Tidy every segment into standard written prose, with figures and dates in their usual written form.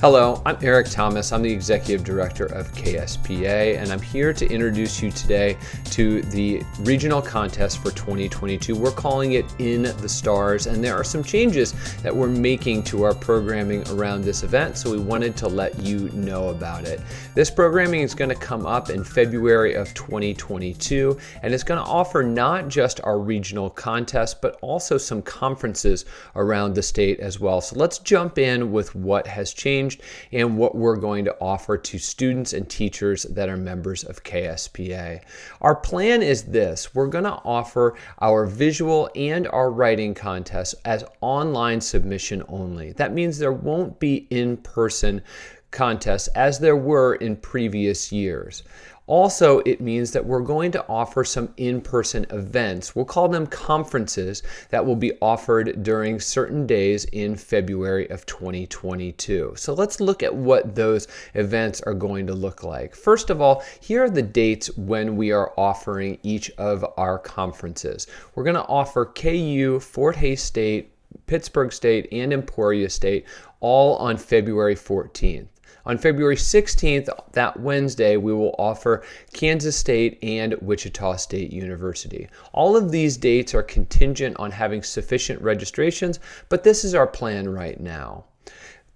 Hello, I'm Eric Thomas. I'm the Executive Director of KSPA, and I'm here to introduce you today to the regional contest for 2022. We're calling it In the Stars, and there are some changes that we're making to our programming around this event, so we wanted to let you know about it. This programming is going to come up in February of 2022, and it's going to offer not just our regional contest, but also some conferences around the state as well. So let's jump in with what has changed and what we're going to offer to students and teachers that are members of KSPA. Our plan is this: we're going to offer our visual and our writing contests as online submission only. That means there won't be in-person contests as there were in previous years. Also, it means that we're going to offer some in-person events. We'll call them conferences that will be offered during certain days in February of 2022. So let's look at what those events are going to look like. First of all, here are the dates when we are offering each of our conferences. We're going to offer KU, Fort Hays State, Pittsburgh State, and Emporia State all on February 14th. On February 16th, that Wednesday, we will offer Kansas State and Wichita State University. All of these dates are contingent on having sufficient registrations, but this is our plan right now.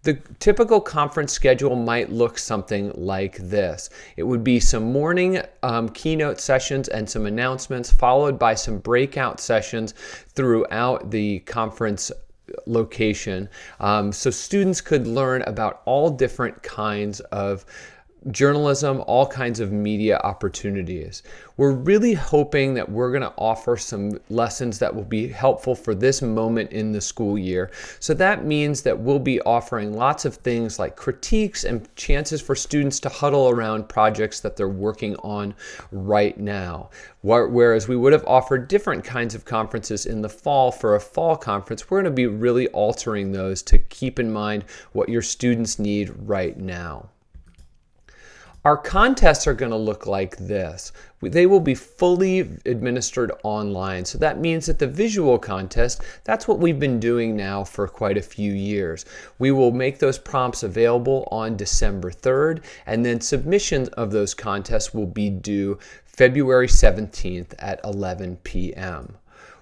The typical conference schedule might look something like this. It would be some morning keynote sessions and some announcements, followed by some breakout sessions throughout the conference location, so students could learn about all different kinds of journalism, all kinds of media opportunities. We're really hoping that we're going to offer some lessons that will be helpful for this moment in the school year. So that means that we'll be offering lots of things like critiques and chances for students to huddle around projects that they're working on right now. Whereas we would have offered different kinds of conferences in the fall for a fall conference, we're going to be really altering those to keep in mind what your students need right now. Our contests are going to look like this. They will be fully administered online. So that means that the visual contest, that's what we've been doing now for quite a few years. We will make those prompts available on December 3rd, and then submissions of those contests will be due February 17th at 11 p.m.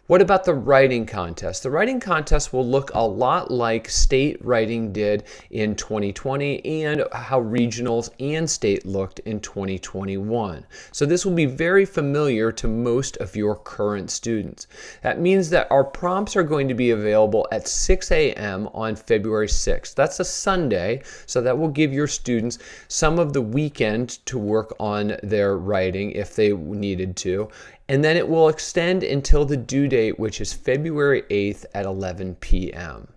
What about the writing contest? The writing contest will look a lot like state writing did in 2020 and how regionals and state looked in 2021. So this will be very familiar to most of your current students. That means that our prompts are going to be available at 6 a.m. on February 6th. That's a Sunday, so that will give your students some of the weekend to work on their writing if they needed to. And then it will extend until the due date, which is February 8th at 11 p.m.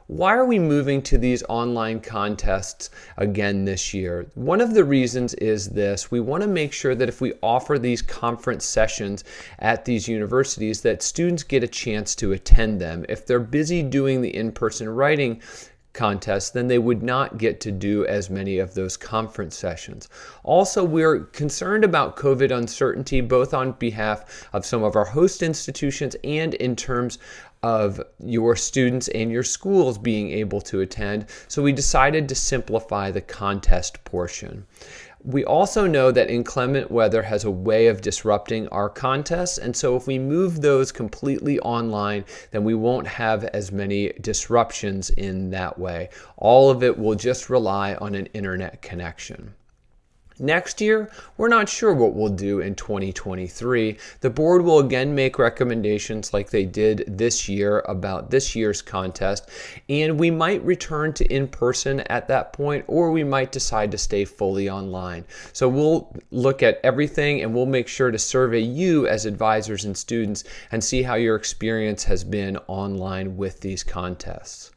Why are we moving to these online contests again this year? One of the reasons is this: we want to make sure that if we offer these conference sessions at these universities, that students get a chance to attend them. If they're busy doing the in-person writing contests, then they would not get to do as many of those conference sessions. Also, we're concerned about COVID uncertainty, both on behalf of some of our host institutions and in terms of your students and your schools being able to attend. So we decided to simplify the contest portion. We also know that inclement weather has a way of disrupting our contests, and so if we move those completely online, then we won't have as many disruptions in that way. All of it will just rely on an internet connection. Next year, we're not sure what we'll do in 2023. The board will again make recommendations like they did this year about this year's contest, and we might return to in-person at that point, or we might decide to stay fully online. So we'll look at everything, and we'll make sure to survey you as advisors and students and see how your experience has been online with these contests.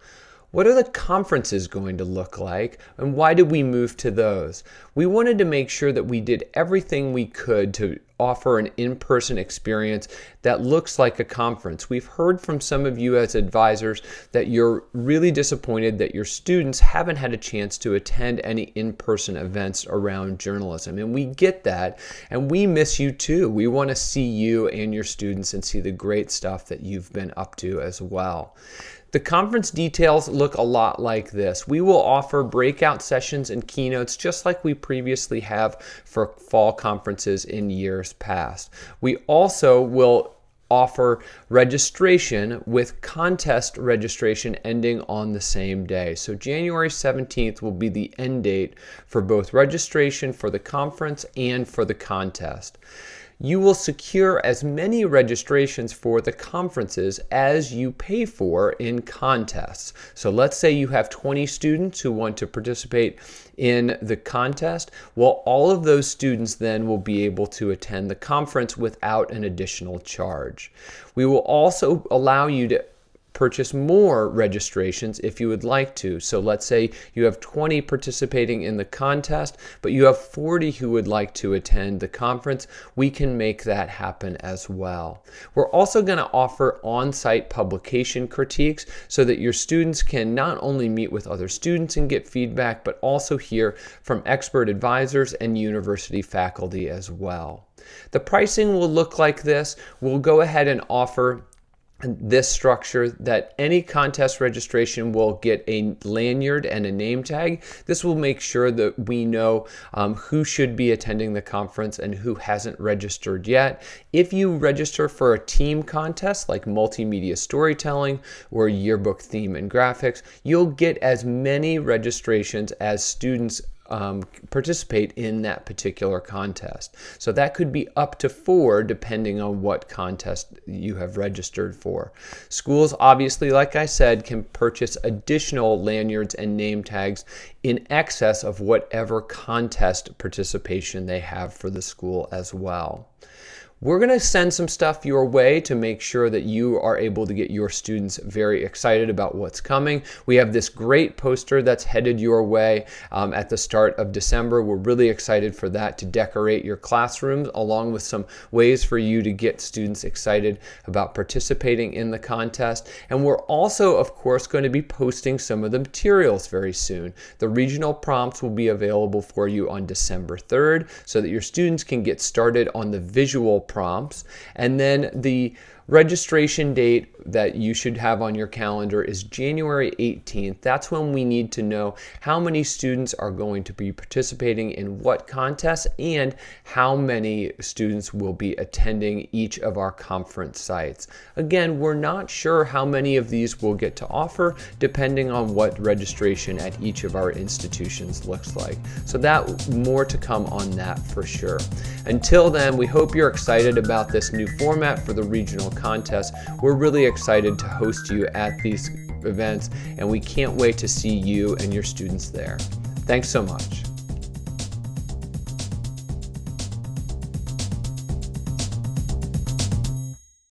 What are the conferences going to look like, and why did we move to those? We wanted to make sure that we did everything we could to offer an in-person experience that looks like a conference. We've heard from some of you as advisors that you're really disappointed that your students haven't had a chance to attend any in-person events around journalism. And we get that, and we miss you too. We want to see you and your students and see the great stuff that you've been up to as well. The conference details look a lot like this. We will offer breakout sessions and keynotes just like we previously have for fall conferences in years past. We also will offer registration with contest registration ending on the same day. So January 17th will be the end date for both registration for the conference and for the contest. You will secure as many registrations for the conferences as you pay for in contests. So let's say you have 20 students who want to participate in the contest. Well, all of those students then will be able to attend the conference without an additional charge. We will also allow you to purchase more registrations if you would like to. So let's say you have 20 participating in the contest, but you have 40 who would like to attend the conference. We can make that happen as well. We're also going to offer on-site publication critiques so that your students can not only meet with other students and get feedback, but also hear from expert advisors and university faculty as well. The pricing will look like this. We'll go ahead and offer this structure that any contest registration will get a lanyard and a name tag. This will make sure that we know who should be attending the conference and who hasn't registered yet. If you register for a team contest like multimedia storytelling or yearbook theme and graphics, you'll get as many registrations as students participate in that particular contest. So that could be up to 4 depending on what contest you have registered for. Schools, obviously, like I said, can purchase additional lanyards and name tags in excess of whatever contest participation they have for the school as well. We're going to send some stuff your way to make sure that you are able to get your students very excited about what's coming. We have this great poster that's headed your way at the start of December. We're really excited for that to decorate your classrooms, along with some ways for you to get students excited about participating in the contest. And we're also, of course, going to be posting some of the materials very soon. The regional prompts will be available for you on December 3rd so that your students can get started on the visual prompts, and then the registration date that you should have on your calendar is January 18th. That's when we need to know how many students are going to be participating in what contests and how many students will be attending each of our conference sites. Again, we're not sure how many of these we'll get to offer depending on what registration at each of our institutions looks like. So that more to come on that for sure. Until then, we hope you're excited about this new format for the regional contest. We're really excited to host you at these events, and we can't wait to see you and your students there. Thanks so much.